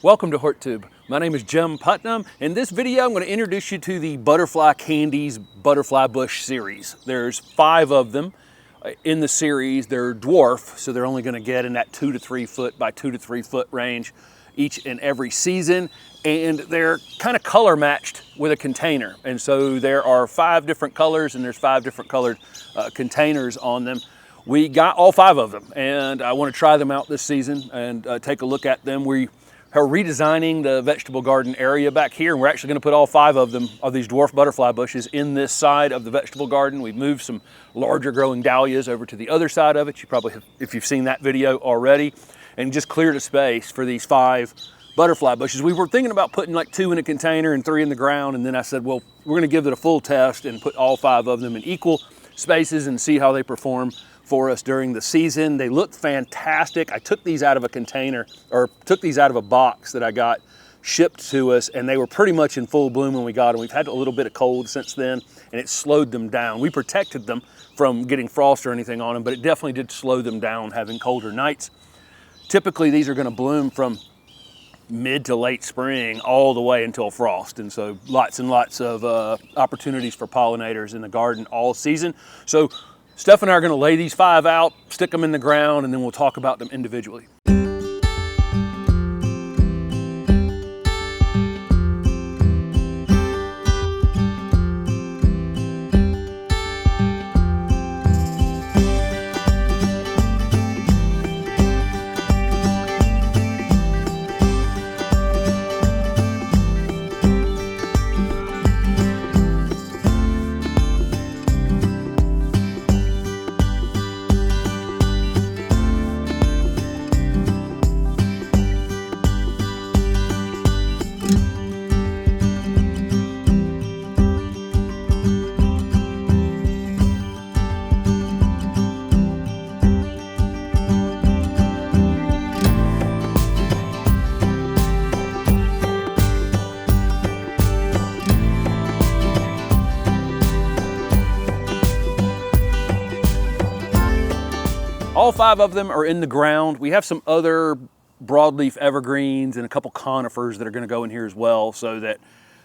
Welcome to HortTube. My name is Jim Putnam. In this video, I'm going to introduce you to the Butterfly Candies Butterfly Bush series. There's 5 of them in the series. They're dwarf, so they're only going to get in that 2 to 3 foot by 2 to 3 foot range each and every season. And they're kind of color matched with a container. And so there are 5 different colors and there's 5 different colored containers on them. We got all 5 of them and I want to try them out this season and take a look at them. We are redesigning the vegetable garden area back here, and we're actually going to put all 5 of them, of these dwarf butterfly bushes, in this side of the vegetable garden. We've moved some larger growing dahlias over to the other side of it. You probably have, if you've seen that video already, and just cleared a space for these 5 butterfly bushes. We were thinking about putting like 2 in a container and 3 in the ground, and then I said, well, we're going to give it a full test and put all 5 of them in equal spaces and see how they perform for us during the season. They look fantastic. I took these out of a container, or took these out of a box that I got shipped to us, and they were pretty much in full bloom when we got them. We've had a little bit of cold since then, and it slowed them down. We protected them from getting frost or anything on them, but it definitely did slow them down having colder nights. Typically, these are going to bloom from mid to late spring all the way until frost, and so lots and lots of opportunities for pollinators in the garden all season. So Steph and I are going to lay these 5 out, stick them in the ground, and then we'll talk about them individually. All 5 of them are in the ground. We have some other broadleaf evergreens and a couple conifers that are going to go in here as well, so that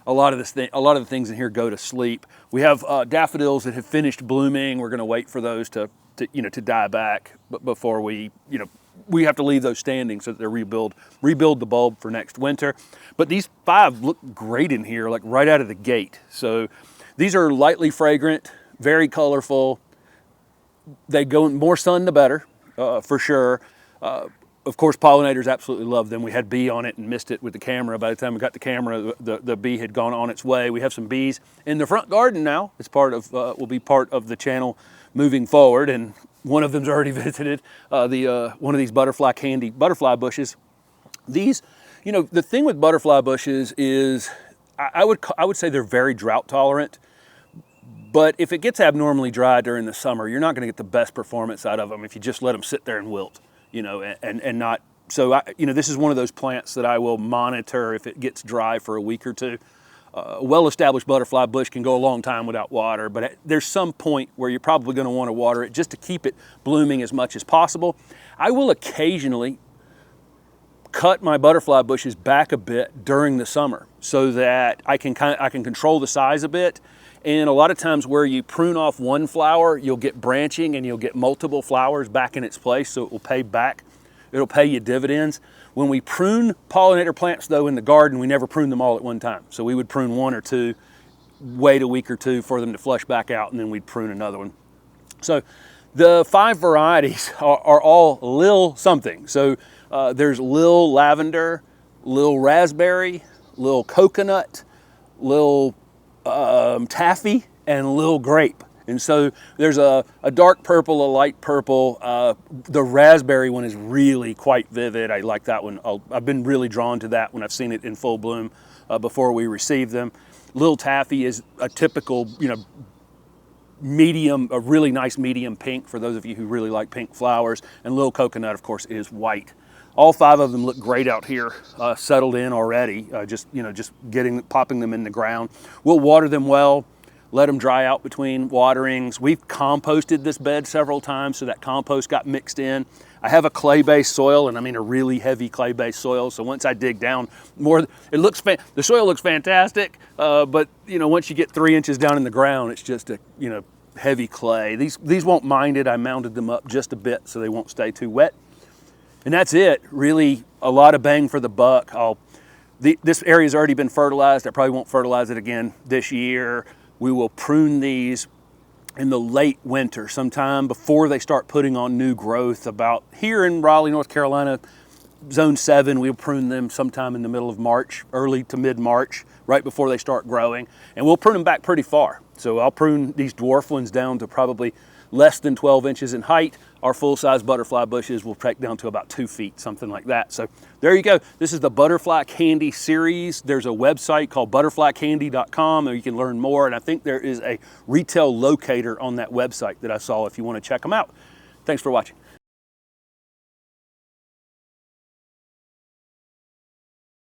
a lot of the things in here go to sleep. We have daffodils that have finished blooming. We're going to wait for those to die back, but before we have to leave those standing so that they rebuild the bulb for next winter. But these 5 look great in here, like right out of the gate. So these are lightly fragrant, very colorful. They go in more sun the better, for sure. Of course, pollinators absolutely love them. We had bee on it and missed it with the camera. By the time we got the camera, the bee had gone on its way. We have some bees in the front garden now. It's part of, will be part of the channel moving forward. And one of them's already visited one of these butterfly bushes. These, the thing with butterfly bushes is I would say they're very drought tolerant. But if it gets abnormally dry during the summer, you're not going to get the best performance out of them if you just let them sit there and wilt, and not. So, this is one of those plants that I will monitor if it gets dry for a week or 2. A well-established butterfly bush can go a long time without water, but there's some point where you're probably going to want to water it just to keep it blooming as much as possible. I will occasionally cut my butterfly bushes back a bit during the summer so that I can control the size a bit. And a lot of times where you prune off one flower, you'll get branching and you'll get multiple flowers back in its place, so it will pay back. It'll pay you dividends. When we prune pollinator plants, though, in the garden, we never prune them all at one time. So we would prune 1 or 2, wait a week or 2 for them to flush back out, and then we'd prune another one. So the 5 varieties are all Lil something. So there's Lil Lavender, Lil Raspberry, Lil Coconut, Lil Taffy, and Lil Grape. And so there's a dark purple, a light purple. The raspberry one is really quite vivid. I like that one. I've been really drawn to that when I've seen it in full bloom before we receive them. Lil Taffy is a typical, medium, a really nice medium pink for those of you who really like pink flowers. And Lil Coconut, of course, is white. All 5 of them look great out here, settled in already, just popping them in the ground. We'll water them well, let them dry out between waterings. We've composted this bed several times, so that compost got mixed in. I have a clay-based soil, and I mean a really heavy clay-based soil. So once I dig down more, the soil looks fantastic, but you know, once you get 3 inches down in the ground, it's just a, you know, heavy clay. These won't mind it. I mounded them up just a bit so they won't stay too wet. And that's it. Really, a lot of bang for the buck. This area's already been fertilized. I probably won't fertilize it again this year. We will prune these in the late winter, sometime before they start putting on new growth. About here in Raleigh, North Carolina, zone 7, we'll prune them sometime in the middle of March, early to mid-March, right before they start growing. And we'll prune them back pretty far. So I'll prune these dwarf ones down to probably less than 12 inches in height. Our full-size butterfly bushes will take down to about 2 feet, something like that. So there you go. This is the Butterfly Candy series. There's a website called butterflycandy.com, and you can learn more. And I think there is a retail locator on that website that I saw if you want to check them out. Thanks for watching.